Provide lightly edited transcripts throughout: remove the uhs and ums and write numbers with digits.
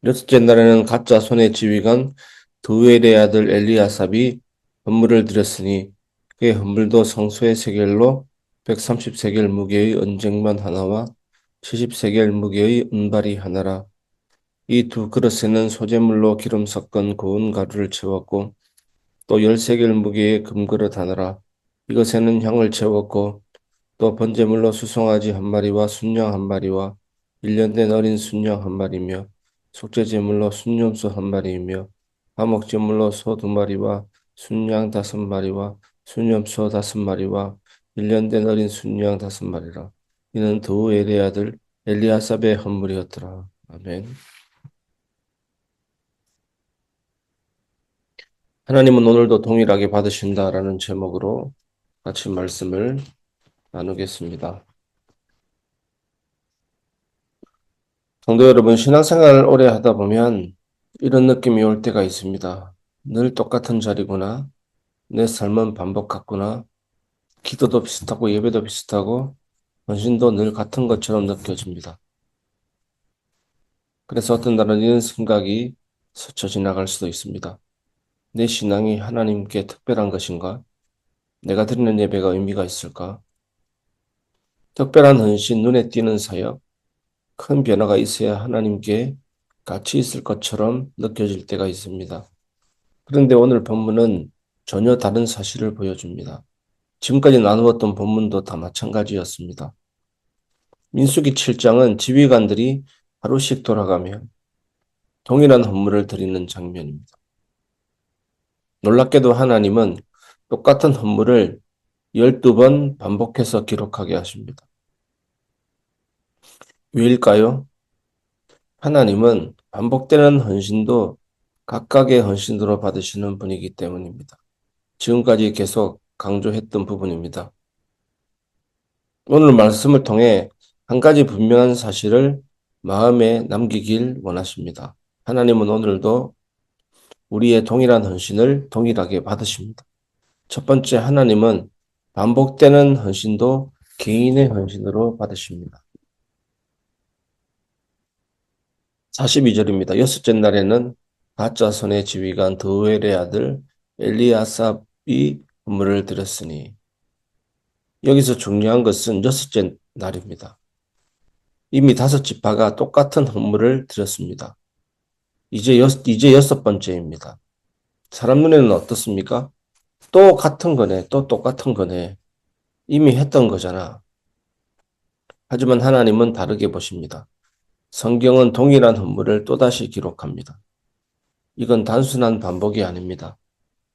여섯째 날에는 가짜 손의 지휘관 드웨일의 아들 엘리아삽이 헌물을 드렸으니 그의 헌물도 성소의 세겔로 130세겔 무게의 언쟁만 하나와 70세겔 무게의 은발이 하나라. 이 두 그릇에는 소재물로 기름 섞은 고운 가루를 채웠고 또 10세겔 무게의 금그릇 하나라. 이것에는 향을 채웠고 또 번제물로 수송아지 한 마리와 순양 한 마리와 1년 된 어린 순양 한 마리며 속죄제물로 순염소 한 마리이며 화목제물로 소 두 마리와 순양 다섯 마리와 순염소 다섯 마리와 1년 된 어린 순양 다섯 마리라. 이는 드우엘의 아들 엘리아삽의 헌물이었더라. 아멘. 하나님은 오늘도 동일하게 받으신다라는 제목으로 같이 말씀을 나누겠습니다. 성도 여러분, 신앙생활을 오래 하다 보면 이런 느낌이 올 때가 있습니다. 늘 똑같은 자리구나. 내 삶은 반복 같구나. 기도도 비슷하고 예배도 비슷하고 헌신도 늘 같은 것처럼 느껴집니다. 그래서 어떤 날은 이런 생각이 스쳐 지나갈 수도 있습니다. 내 신앙이 하나님께 특별한 것인가? 내가 드리는 예배가 의미가 있을까? 특별한 헌신, 눈에 띄는 사역, 큰 변화가 있어야 하나님께 같이 있을 것처럼 느껴질 때가 있습니다. 그런데 오늘 본문은 전혀 다른 사실을 보여줍니다. 지금까지 나누었던 본문도 다 마찬가지였습니다. 민수기 7장은 지휘관들이 하루씩 돌아가며 동일한 헌물을 드리는 장면입니다. 놀랍게도 하나님은 똑같은 헌물을 12번 반복해서 기록하게 하십니다. 왜일까요? 하나님은 반복되는 헌신도 각각의 헌신으로 받으시는 분이기 때문입니다. 지금까지 계속 강조했던 부분입니다. 오늘 말씀을 통해 한 가지 분명한 사실을 마음에 남기길 원하십니다. 하나님은 오늘도 우리의 동일한 헌신을 동일하게 받으십니다. 첫 번째, 하나님은 반복되는 헌신도 개인의 헌신으로 받으십니다. 42절입니다. 여섯째 날에는 가짜 손의 지휘관 드우엘의 아들 엘리아삽이 헌물을 드렸으니, 여기서 중요한 것은 여섯째 날입니다. 이미 다섯 지파가 똑같은 헌물을 드렸습니다. 이제 여섯 번째입니다. 사람 눈에는 어떻습니까? 또 같은 거네, 또 똑같은 거네. 이미 했던 거잖아. 하지만 하나님은 다르게 보십니다. 성경은 동일한 헌물을 또다시 기록합니다. 이건 단순한 반복이 아닙니다.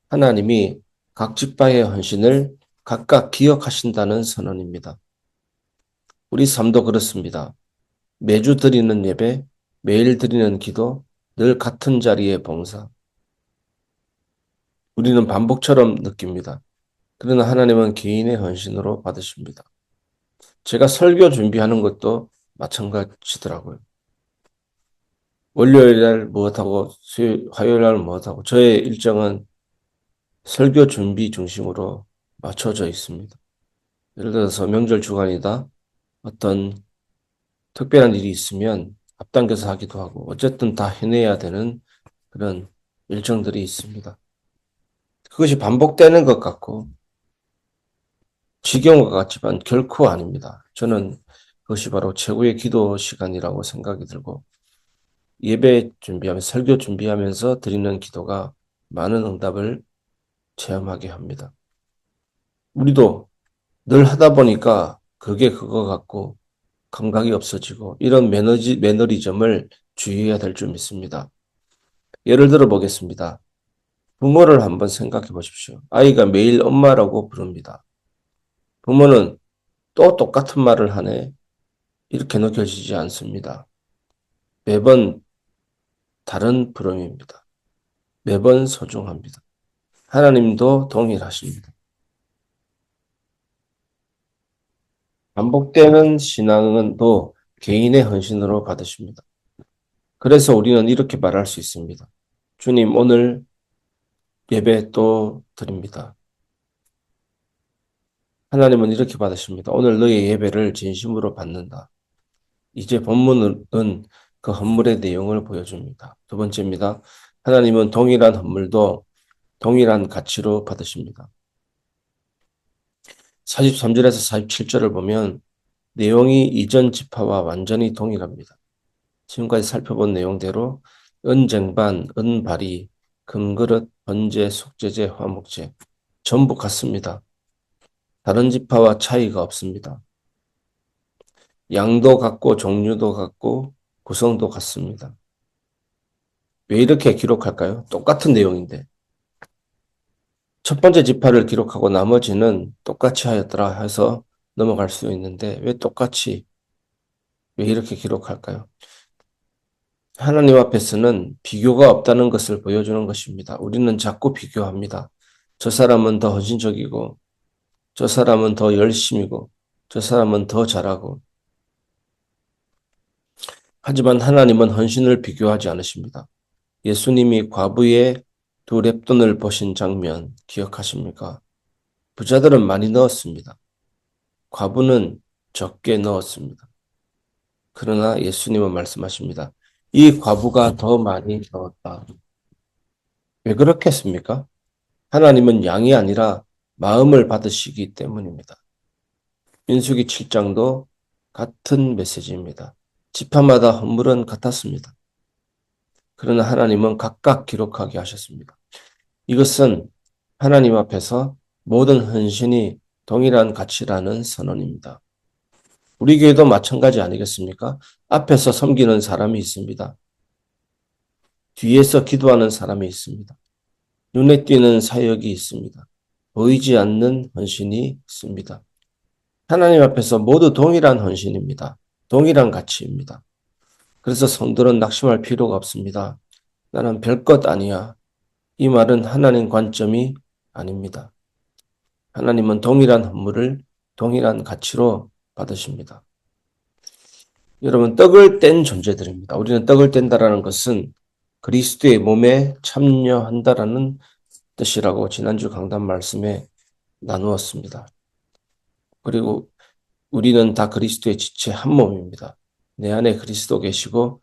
하나님이 각 지파의 헌신을 각각 기억하신다는 선언입니다. 우리 삶도 그렇습니다. 매주 드리는 예배, 매일 드리는 기도, 늘 같은 자리에 봉사. 우리는 반복처럼 느낍니다. 그러나 하나님은 개인의 헌신으로 받으십니다. 제가 설교 준비하는 것도 마찬가지더라고요. 월요일 날 무엇하고 화요일 날 무엇하고 저의 일정은 설교 준비 중심으로 맞춰져 있습니다. 예를 들어서 명절 주간이다. 어떤 특별한 일이 있으면 앞당겨서 하기도 하고 어쨌든 다 해내야 되는 그런 일정들이 있습니다. 그것이 반복되는 것 같고 지겨운 것 같지만 결코 아닙니다. 저는 그것이 바로 최고의 기도 시간이라고 생각이 들고 예배 준비하면서 설교 준비하면서 드리는 기도가 많은 응답을 체험하게 합니다. 우리도 늘 하다 보니까 그게 그거 같고 감각이 없어지고 이런 매너리즘을 주의해야 될 줄 믿습니다. 예를 들어 보겠습니다. 부모를 한번 생각해 보십시오. 아이가 매일 엄마라고 부릅니다. 부모는 또 똑같은 말을 하네. 이렇게 느껴지지 않습니다. 매번 다른 부름입니다. 매번 소중합니다. 하나님도 동일하십니다. 반복되는 신앙은 또 개인의 헌신으로 받으십니다. 그래서 우리는 이렇게 말할 수 있습니다. 주님, 오늘 예배 또 드립니다. 하나님은 이렇게 받으십니다. 오늘 너의 예배를 진심으로 받는다. 이제 본문은 그 헌물의 내용을 보여줍니다. 두 번째입니다. 하나님은 동일한 헌물도 동일한 가치로 받으십니다. 43절에서 47절을 보면 내용이 이전 지파와 완전히 동일합니다. 지금까지 살펴본 내용대로 은쟁반, 은바리, 금그릇, 번제, 속죄제, 화목제 전부 같습니다. 다른 지파와 차이가 없습니다. 양도 같고 종류도 같고 구성도 같습니다. 왜 이렇게 기록할까요? 똑같은 내용인데. 첫 번째 지파를 기록하고 나머지는 똑같이 하였더라 해서 넘어갈 수 있는데 왜 똑같이, 왜 이렇게 기록할까요? 하나님 앞에서는 비교가 없다는 것을 보여주는 것입니다. 우리는 자꾸 비교합니다. 저 사람은 더 헌신적이고, 저 사람은 더 열심이고, 저 사람은 더 잘하고. 하지만 하나님은 헌신을 비교하지 않으십니다. 예수님이 과부의 2 렙돈을 보신 장면 기억하십니까? 부자들은 많이 넣었습니다. 과부는 적게 넣었습니다. 그러나 예수님은 말씀하십니다. 이 과부가 더 많이 넣었다. 왜 그렇겠습니까? 하나님은 양이 아니라 마음을 받으시기 때문입니다. 민수기 7장도 같은 메시지입니다. 지파마다 헌물은 같았습니다. 그러나 하나님은 각각 기록하게 하셨습니다. 이것은 하나님 앞에서 모든 헌신이 동일한 가치라는 선언입니다. 우리 교회도 마찬가지 아니겠습니까? 앞에서 섬기는 사람이 있습니다. 뒤에서 기도하는 사람이 있습니다. 눈에 띄는 사역이 있습니다. 보이지 않는 헌신이 있습니다. 하나님 앞에서 모두 동일한 헌신입니다. 동일한 가치입니다. 그래서 성도는 낙심할 필요가 없습니다. 나는 별것 아니야. 이 말은 하나님 관점이 아닙니다. 하나님은 동일한 헌물을 동일한 가치로 받으십니다. 여러분, 떡을 뗀 존재들입니다. 우리는 떡을 뗀다라는 것은 그리스도의 몸에 참여한다라는 뜻이라고 지난주 강단 말씀에 나누었습니다. 그리고 우리는 다 그리스도의 지체 한 몸입니다. 내 안에 그리스도 계시고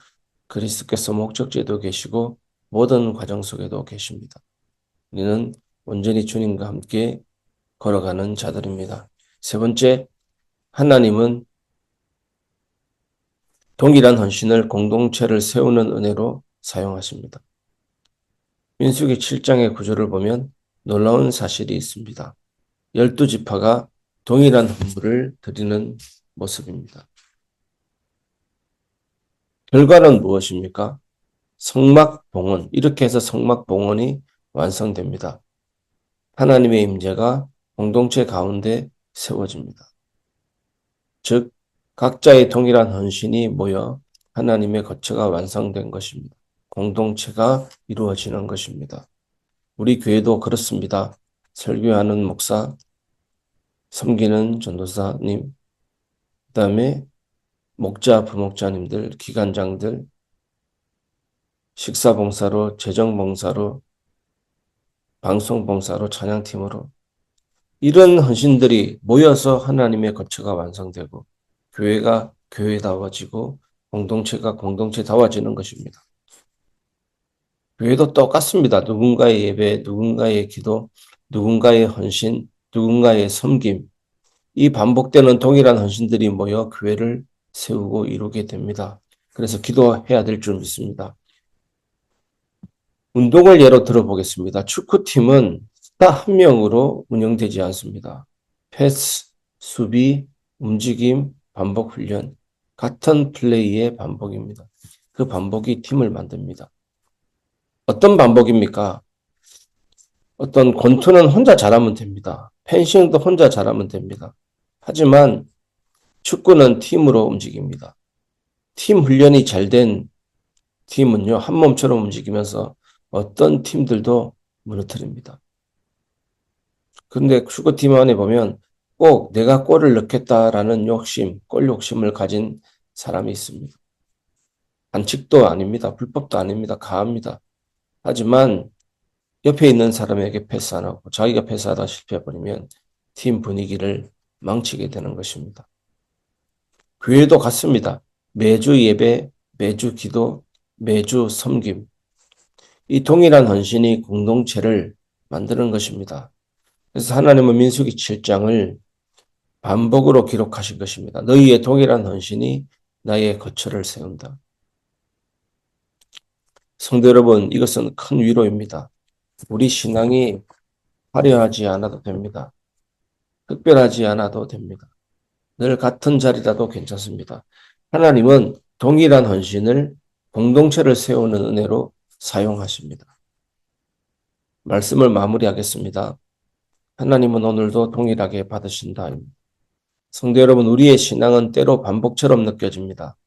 그리스도께서 목적지에도 계시고 모든 과정 속에도 계십니다. 우리는 온전히 주님과 함께 걸어가는 자들입니다. 세 번째, 하나님은 동일한 헌신을 공동체를 세우는 은혜로 사용하십니다. 민수기 7장의 구조를 보면 놀라운 사실이 있습니다. 12지파가 동일한 헌물을 드리는 모습입니다. 결과는 무엇입니까? 성막봉헌, 이렇게 해서 성막봉헌이 완성됩니다. 하나님의 임재가 공동체 가운데 세워집니다. 즉 각자의 동일한 헌신이 모여 하나님의 거처가 완성된 것입니다. 공동체가 이루어지는 것입니다. 우리 교회도 그렇습니다. 설교하는 목사, 섬기는 전도사님, 그 다음에 목자, 부목자님들, 기관장들, 식사봉사로, 재정봉사로, 방송봉사로, 찬양팀으로 이런 헌신들이 모여서 하나님의 거처가 완성되고 교회가 교회다워지고 공동체가 공동체다워지는 것입니다. 교회도 똑같습니다. 누군가의 예배, 누군가의 기도, 누군가의 헌신, 누군가의 섬김, 이 반복되는 동일한 헌신들이 모여 교회를 세우고 이루게 됩니다. 그래서 기도해야 될 줄 믿습니다. 운동을 예로 들어보겠습니다. 축구팀은 스타 한 명으로 운영되지 않습니다. 패스, 수비, 움직임, 반복 훈련, 같은 플레이의 반복입니다. 그 반복이 팀을 만듭니다. 어떤 반복입니까? 어떤 권투는 혼자 잘하면 됩니다. 펜싱도 혼자 잘하면 됩니다. 하지만 축구는 팀으로 움직입니다. 팀 훈련이 잘 된 팀은요, 한 몸처럼 움직이면서 어떤 팀들도 무너뜨립니다. 그런데 축구팀 안에 보면 꼭 내가 골을 넣겠다라는 욕심, 골 욕심을 가진 사람이 있습니다. 반칙도 아닙니다. 불법도 아닙니다. 가합니다. 하지만 옆에 있는 사람에게 패스 안 하고 자기가 패스하다 실패해버리면 팀 분위기를 망치게 되는 것입니다. 교회도 같습니다. 매주 예배 매주 기도, 매주 섬김. 이 동일한 헌신이 공동체를 만드는 것입니다. 그래서 하나님은 민수기 7장을 반복으로 기록하신 것입니다. 너희의 동일한 헌신이 나의 거처를 세운다. 성도 여러분, 이것은 큰 위로입니다. 우리 신앙이 화려하지 않아도 됩니다. 특별하지 않아도 됩니다. 늘 같은 자리라도 괜찮습니다. 하나님은 동일한 헌신을 공동체를 세우는 은혜로 사용하십니다. 말씀을 마무리하겠습니다. 하나님은 오늘도 동일하게 받으신다. 성도 여러분, 우리의 신앙은 때로 반복처럼 느껴집니다.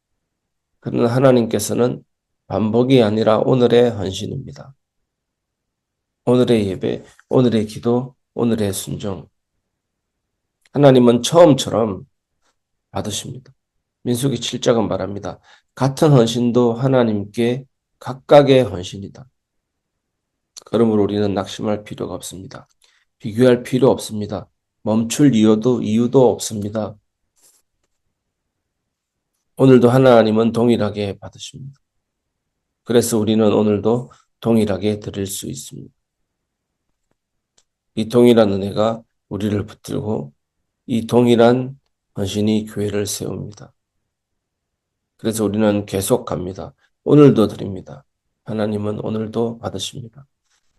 그러나 하나님께서는 반복이 아니라 오늘의 헌신입니다. 오늘의 예배, 오늘의 기도, 오늘의 순종. 하나님은 처음처럼 받으십니다. 민수기 7장은 말합니다. 같은 헌신도 하나님께 각각의 헌신이다. 그러므로 우리는 낙심할 필요가 없습니다. 비교할 필요 없습니다. 멈출 이유도 없습니다. 오늘도 하나님은 동일하게 받으십니다. 그래서 우리는 오늘도 동일하게 드릴 수 있습니다. 이 동일한 은혜가 우리를 붙들고 이 동일한 헌신이 교회를 세웁니다. 그래서 우리는 계속 갑니다. 오늘도 드립니다. 하나님은 오늘도 받으십니다.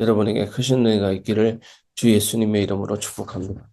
여러분에게 크신 은혜가 있기를 주 예수님의 이름으로 축복합니다.